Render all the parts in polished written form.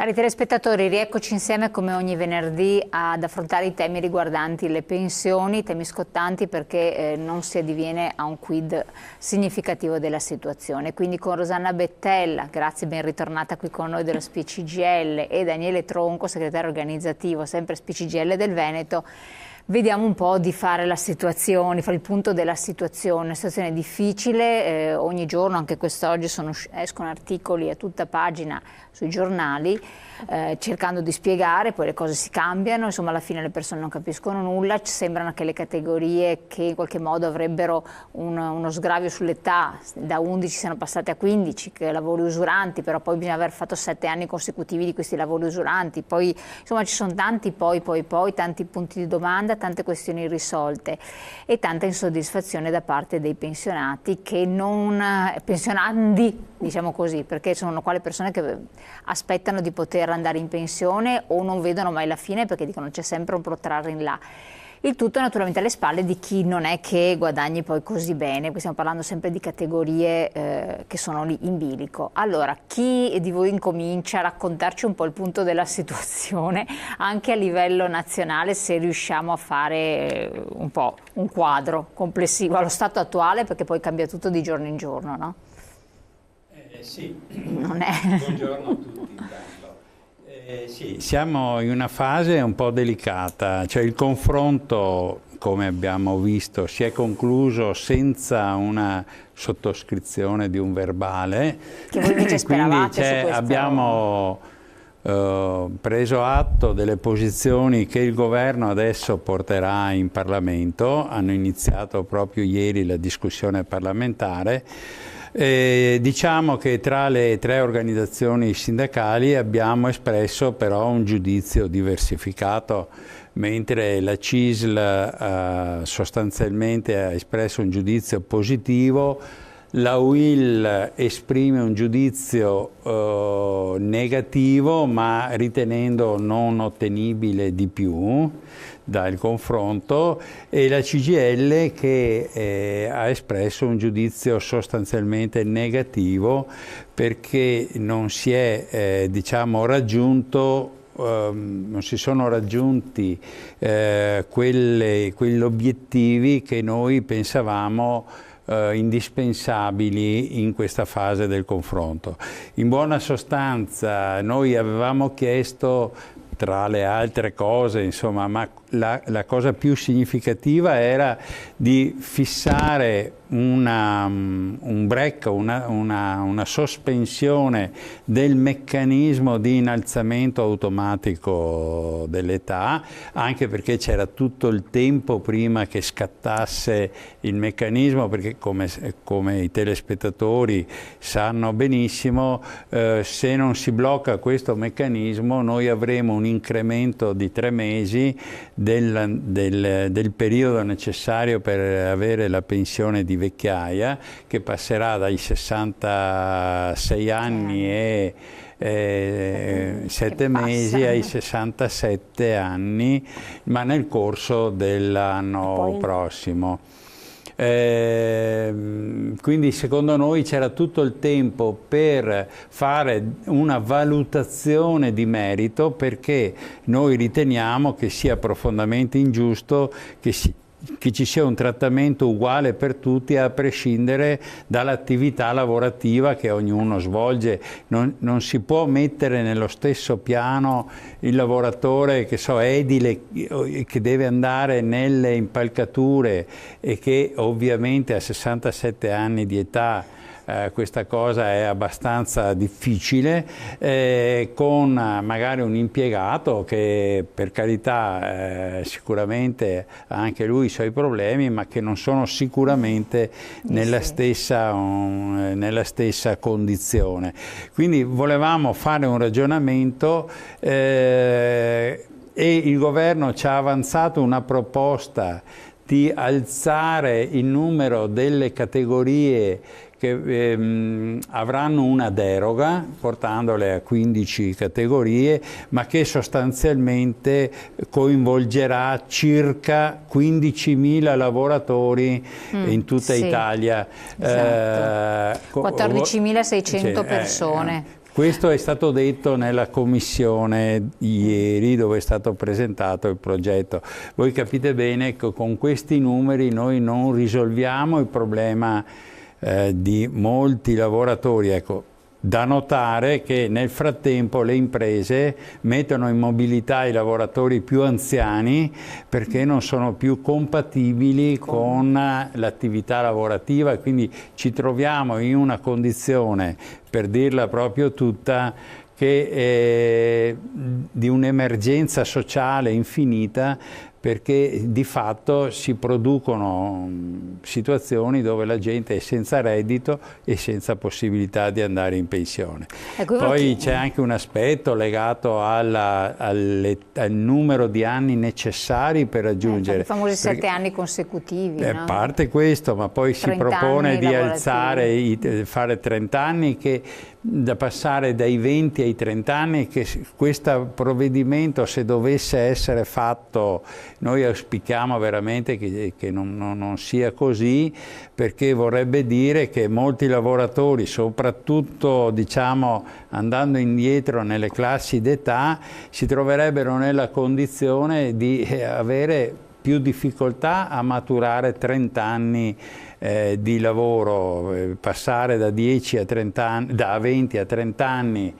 Cari telespettatori, rieccoci insieme come ogni venerdì ad affrontare i temi riguardanti le pensioni, temi scottanti perché non si addiviene a un quid significativo della situazione. Quindi con Rosanna Bettella, grazie, ben ritornata qui con noi dello SPCGL, e Daniele Tronco, segretario organizzativo, sempre SPCGL del Veneto, vediamo un po' di fare la situazione, fare il punto della situazione. Una situazione difficile, ogni giorno, anche quest'oggi escono articoli a tutta pagina sui giornali, cercando di spiegare, poi le cose si cambiano, insomma alla fine le persone non capiscono nulla, ci sembrano che le categorie che in qualche modo avrebbero uno sgravio sull'età da 11 siano passate a 15, che lavori usuranti, però poi bisogna aver fatto 7 anni consecutivi di questi lavori usuranti, poi insomma ci sono tanti poi, tanti punti di domanda, tante questioni irrisolte e tanta insoddisfazione da parte dei pensionati pensionandi, diciamo così, perché sono quelle persone che aspettano di poter andare in pensione o non vedono mai la fine perché dicono c'è sempre un protrarre in là. Il tutto naturalmente alle spalle di chi non è che guadagni poi così bene, qui stiamo parlando sempre di categorie che sono lì in bilico. Allora, chi di voi incomincia a raccontarci un po' il punto della situazione, anche a livello nazionale, se riusciamo a fare un po' un quadro complessivo allo stato attuale, perché poi cambia tutto di giorno in giorno, no? Sì, non è... buongiorno a tutti intanto. Sì, siamo in una fase un po' delicata, cioè il confronto, come abbiamo visto, si è concluso senza una sottoscrizione di un verbale. Che voi invece speravate su questo? Abbiamo preso atto delle posizioni che il governo adesso porterà in Parlamento, hanno iniziato proprio ieri la discussione parlamentare. Diciamo che tra le 3 organizzazioni sindacali abbiamo espresso però un giudizio diversificato, mentre la CISL sostanzialmente ha espresso un giudizio positivo, la UIL esprime un giudizio negativo, ma ritenendo non ottenibile di più dal confronto, e la CGIL che ha espresso un giudizio sostanzialmente negativo perché non si è diciamo raggiunto non si sono raggiunti quegli obiettivi che noi pensavamo indispensabili in questa fase del confronto. In buona sostanza noi avevamo chiesto, tra le altre cose, insomma, ma la cosa più significativa era di fissare un break, una sospensione del meccanismo di innalzamento automatico dell'età, anche perché c'era tutto il tempo prima che scattasse il meccanismo, perché come i telespettatori sanno benissimo, se non si blocca questo meccanismo noi avremo un incremento di 3 mesi del periodo necessario per avere la pensione di vecchiaia, che passerà dai 66 anni e 7 mesi ai 67 anni, ma nel corso dell'anno prossimo. Quindi secondo noi c'era tutto il tempo per fare una valutazione di merito, perché noi riteniamo che sia profondamente ingiusto che ci sia un trattamento uguale per tutti a prescindere dall'attività lavorativa che ognuno svolge. Non si può mettere nello stesso piano il lavoratore che edile, che deve andare nelle impalcature e che ovviamente a 67 anni di età questa cosa è abbastanza difficile, con magari un impiegato che, per carità, sicuramente ha anche lui i suoi problemi, ma che non sono sicuramente nella stessa condizione. Quindi volevamo fare un ragionamento e il governo ci ha avanzato una proposta di alzare il numero delle categorie che avranno una deroga, portandole a 15 categorie, ma che sostanzialmente coinvolgerà circa 15.000 lavoratori in tutta Italia. Esatto. 14.600 persone. Questo è stato detto nella commissione ieri, dove è stato presentato il progetto. Voi capite bene che con questi numeri noi non risolviamo il problema di molti lavoratori. Ecco, da notare che nel frattempo le imprese mettono in mobilità i lavoratori più anziani perché non sono più compatibili con l'attività lavorativa, e quindi ci troviamo in una condizione, per dirla proprio tutta, che di un'emergenza sociale infinita, perché di fatto si producono situazioni dove la gente è senza reddito e senza possibilità di andare in pensione. Poi c'è anche un aspetto legato al numero di anni necessari per raggiungere. I famosi 7 anni consecutivi. A parte questo, ma poi si propone di alzare, fare 30 anni, da passare dai 20 ai 30 anni, che questo provvedimento, se dovesse essere fatto, noi auspichiamo veramente che non sia così, perché vorrebbe dire che molti lavoratori, soprattutto diciamo andando indietro nelle classi d'età, si troverebbero nella condizione di avere più difficoltà a maturare 30 anni di lavoro, passare da 10 a 30 anni, da 20 a 30 anni,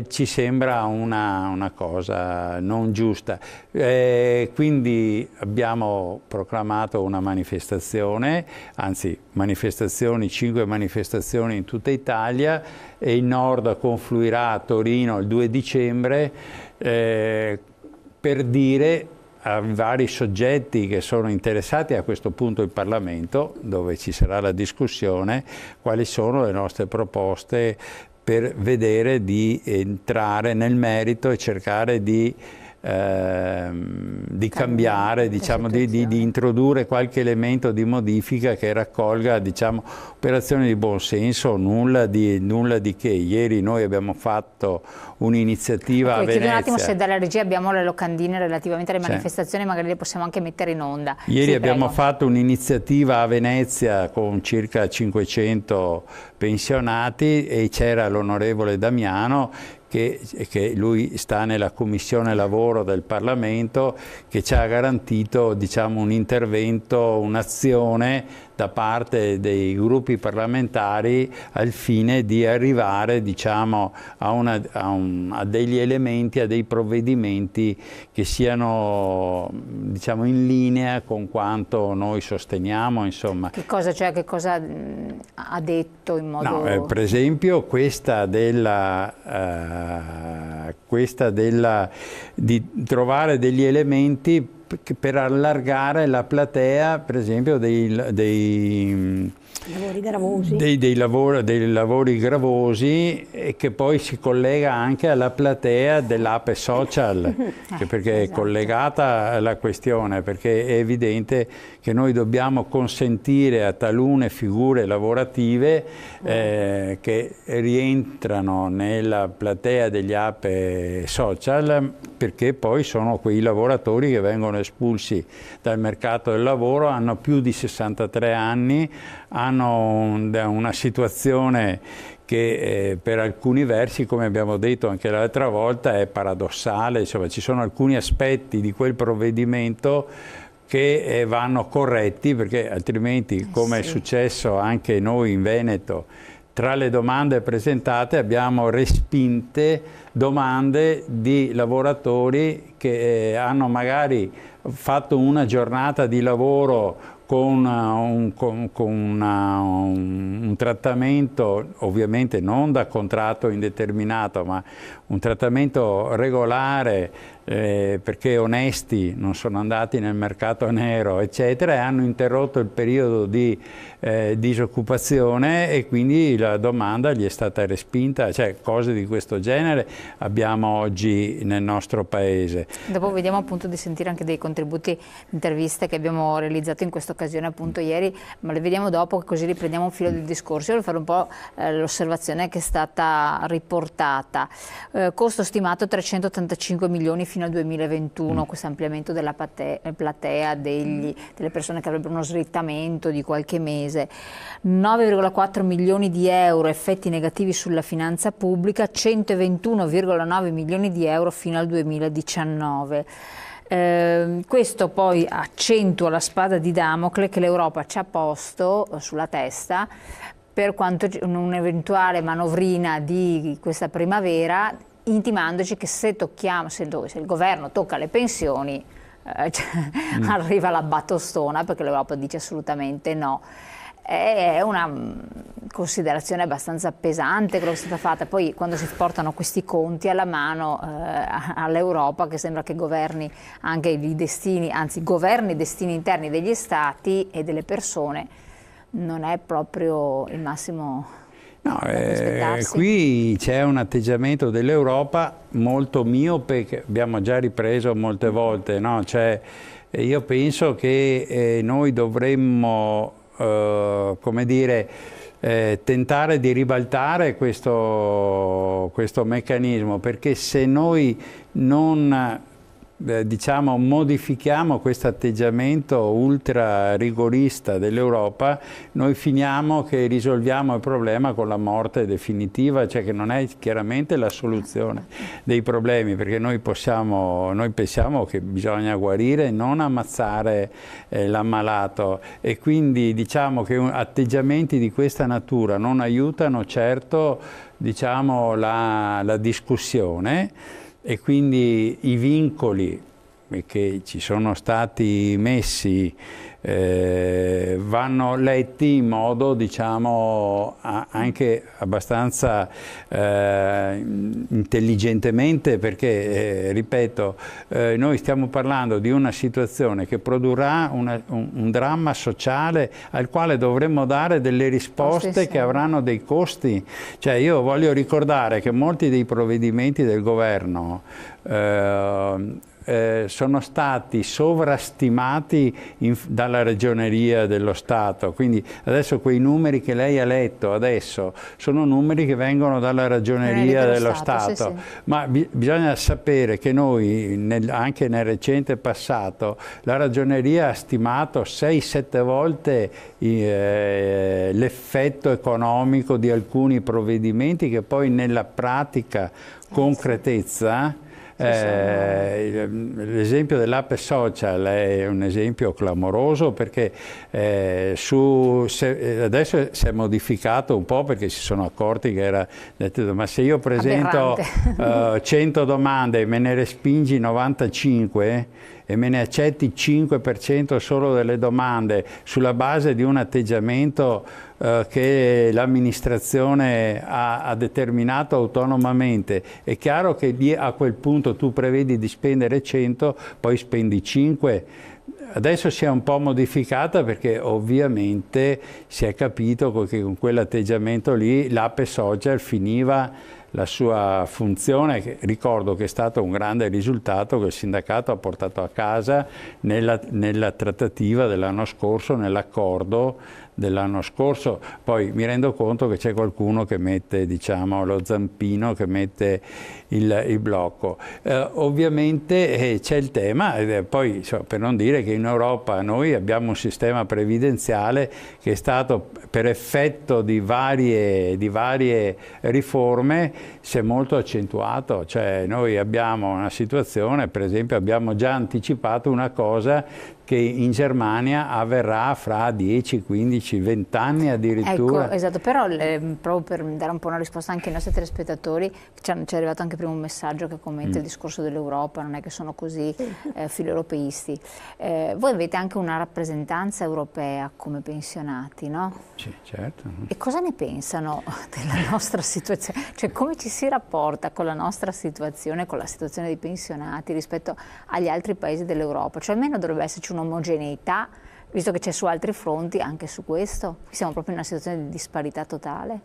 ci sembra una cosa non giusta. Quindi abbiamo proclamato una manifestazione, anzi 5 manifestazioni in tutta Italia, e il Nord confluirà a Torino il 2 dicembre per dire a vari soggetti che sono interessati, a questo punto il Parlamento, dove ci sarà la discussione, quali sono le nostre proposte per vedere di entrare nel merito e cercare di cambiare, diciamo, di introdurre qualche elemento di modifica che raccolga, diciamo, operazioni di buon senso, nulla di che. Ieri noi abbiamo fatto un'iniziativa a Venezia. Chiedo un attimo se dalla regia abbiamo le locandine relativamente alle manifestazioni, magari le possiamo anche mettere in onda. Ieri abbiamo fatto un'iniziativa a Venezia con circa 500 pensionati e c'era l'onorevole Damiano, che lui sta nella Commissione Lavoro del Parlamento, che ci ha garantito, diciamo, un intervento, un'azione da parte dei gruppi parlamentari al fine di arrivare, diciamo, a degli elementi, a dei provvedimenti che siano, diciamo, in linea con quanto noi sosteniamo, insomma. Che cosa ha detto in modo... No, per esempio questa di trovare degli elementi per allargare la platea, per esempio dei lavori gravosi, e che poi si collega anche alla platea dell'Ape Social, perché è collegata alla questione, perché è evidente che noi dobbiamo consentire a talune figure lavorative che rientrano nella platea degli Ape Social, perché poi sono quei lavoratori che vengono espulsi dal mercato del lavoro, hanno più di 63 anni, hanno una situazione che per alcuni versi, come abbiamo detto anche l'altra volta, è paradossale. Insomma, ci sono alcuni aspetti di quel provvedimento che vanno corretti, perché altrimenti, come è successo anche noi in Veneto, tra le domande presentate abbiamo respinte domande di lavoratori che hanno magari fatto una giornata di lavoro con un trattamento, ovviamente non da contratto indeterminato, ma un trattamento regolare, perché onesti, non sono andati nel mercato nero, eccetera, e hanno interrotto il periodo di disoccupazione, e quindi la domanda gli è stata respinta. Cioè, cose di questo genere abbiamo oggi nel nostro paese. Dopo vediamo appunto di sentire anche dei contributi, interviste che abbiamo realizzato in questa occasione occasione appunto ieri, ma le vediamo dopo, così riprendiamo un filo del discorso. Io voglio fare un po' l'osservazione che è stata riportata. Costo stimato 385 milioni fino al 2021, questo ampliamento della platea delle persone che avrebbero uno slittamento di qualche mese. 9,4 milioni di euro effetti negativi sulla finanza pubblica, 121,9 milioni di euro fino al 2019. Questo poi accentua la spada di Damocle che l'Europa ci ha posto sulla testa per quanto un'eventuale manovrina di questa primavera, intimandoci che se il governo tocca le pensioni arriva la battostona, perché l'Europa dice assolutamente no. È una considerazione abbastanza pesante quello che è stata fatta. Poi quando si portano questi conti alla mano all'Europa, che sembra che governi anche i destini, anzi governi i destini interni degli stati e delle persone, non è proprio il massimo. No, qui c'è un atteggiamento dell'Europa molto miope che abbiamo già ripreso molte volte, no? Cioè, io penso che noi dovremmo come dire, tentare di ribaltare questo meccanismo, perché se noi non diciamo modifichiamo questo atteggiamento ultra rigorista dell'Europa, noi finiamo che risolviamo il problema con la morte definitiva, cioè che non è chiaramente la soluzione dei problemi, perché noi pensiamo che bisogna guarire, non ammazzare l'ammalato, e quindi diciamo che atteggiamenti di questa natura non aiutano certo, diciamo, la discussione. E quindi i vincoli che ci sono stati messi vanno letti in modo, diciamo, anche abbastanza intelligentemente, perché, ripeto, noi stiamo parlando di una situazione che produrrà un dramma sociale al quale dovremmo dare delle risposte che avranno dei costi. Cioè, io voglio ricordare che molti dei provvedimenti del governo sono stati sovrastimati dalla Ragioneria dello Stato, quindi adesso quei numeri che lei ha letto adesso sono numeri che vengono dalla Ragioneria dello Stato. Sì. Ma bisogna sapere che noi anche nel recente passato la Ragioneria ha stimato 6-7 volte l'effetto economico di alcuni provvedimenti che poi nella pratica concretezza. L'esempio dell'app social è un esempio clamoroso, perché adesso si è modificato un po' perché si sono accorti che era, ma se io presento 100 domande e me ne respingi 95 e me ne accetti 5% solo delle domande sulla base di un atteggiamento che l'amministrazione ha determinato autonomamente, è chiaro che a quel punto tu prevedi di spendere 100, poi spendi 5. Adesso si è un po' modificata perché ovviamente si è capito che con quell'atteggiamento lì l'app social finiva la sua funzione, che ricordo che è stato un grande risultato che il sindacato ha portato a casa nella trattativa dell'anno scorso, nell'accordo dell'anno scorso. Poi mi rendo conto che c'è qualcuno che mette, diciamo, lo zampino, che mette il blocco. Ovviamente c'è il tema, poi per non dire che in Europa noi abbiamo un sistema previdenziale che è stato, per effetto di varie riforme, si è molto accentuato. Cioè noi abbiamo una situazione, per esempio abbiamo già anticipato una cosa che in Germania avverrà fra 10, 15, 20 anni addirittura. Ecco, esatto, però proprio per dare un po' una risposta anche ai nostri telespettatori, ci è arrivato anche prima un messaggio che commenta il discorso dell'Europa, non è che sono così filoeuropeisti. Voi avete anche una rappresentanza europea come pensionati, no? Sì, certo. E cosa ne pensano della nostra situazione? Cioè, come ci si rapporta con la nostra situazione, con la situazione dei pensionati rispetto agli altri paesi dell'Europa? Cioè, almeno dovrebbe esserci un'omogeneità, visto che c'è su altri fronti anche su questo. Siamo proprio in una situazione di disparità totale.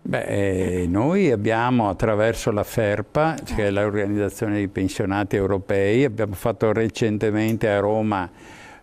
Beh, noi abbiamo, attraverso la FERPA, che è l'organizzazione dei pensionati europei, abbiamo fatto recentemente a Roma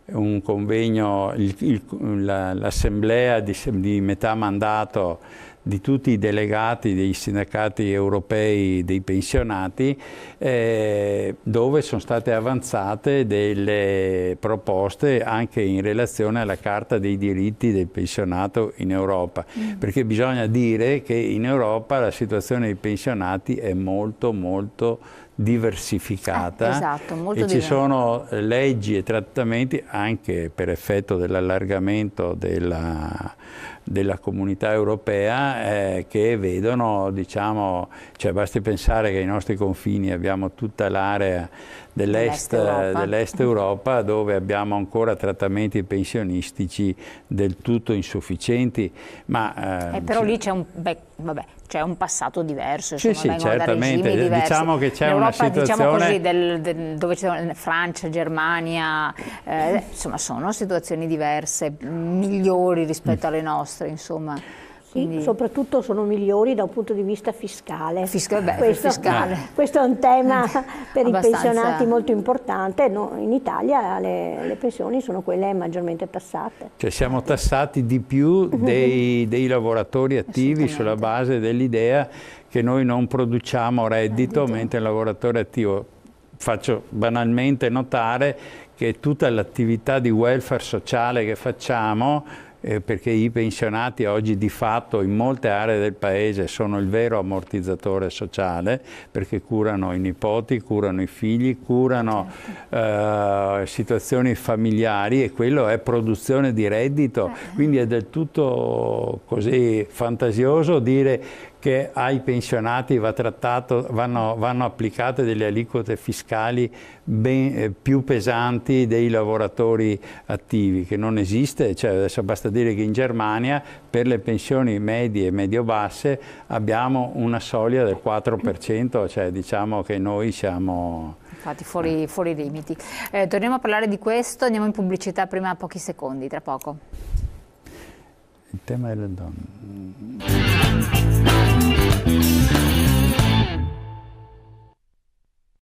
un convegno, l'assemblea di metà mandato di tutti i delegati dei sindacati europei dei pensionati, dove sono state avanzate delle proposte anche in relazione alla Carta dei diritti del pensionato in Europa, perché bisogna dire che in Europa la situazione dei pensionati è molto molto diversificata, esatto, molto e ci sono leggi e trattamenti anche per effetto dell'allargamento della comunità europea che vedono, diciamo, cioè basti pensare che ai nostri confini abbiamo tutta l'area dell'est Europa, dove abbiamo ancora trattamenti pensionistici del tutto insufficienti, ma però lì c'è un passato diverso, insomma, sì, vengono certamente. da regimi diversi. Diciamo che c'è una situazione, diciamo così, dove c'è Francia, Germania, insomma sono situazioni diverse, migliori rispetto alle nostre, insomma. Sì, soprattutto sono migliori da un punto di vista fiscale. Questo è un tema per i pensionati molto importante. In Italia le pensioni sono quelle maggiormente tassate. Cioè siamo tassati di più dei lavoratori attivi sulla base dell'idea che noi non produciamo reddito, mentre il lavoratore attivo, faccio banalmente notare che tutta l'attività di welfare sociale che facciamo, perché i pensionati oggi di fatto in molte aree del paese sono il vero ammortizzatore sociale, perché curano i nipoti, curano i figli, curano situazioni familiari, e quello è produzione di reddito. Quindi è del tutto così fantasioso dire che ai pensionati vanno applicate delle aliquote fiscali ben più pesanti dei lavoratori attivi, che non esiste. Cioè, adesso basta dire che in Germania per le pensioni medie e medio-basse abbiamo una soglia del 4%, cioè diciamo che noi siamo... Infatti fuori limiti. Torniamo a parlare di questo, andiamo in pubblicità prima, pochi secondi, tra poco. Il tema delle donne.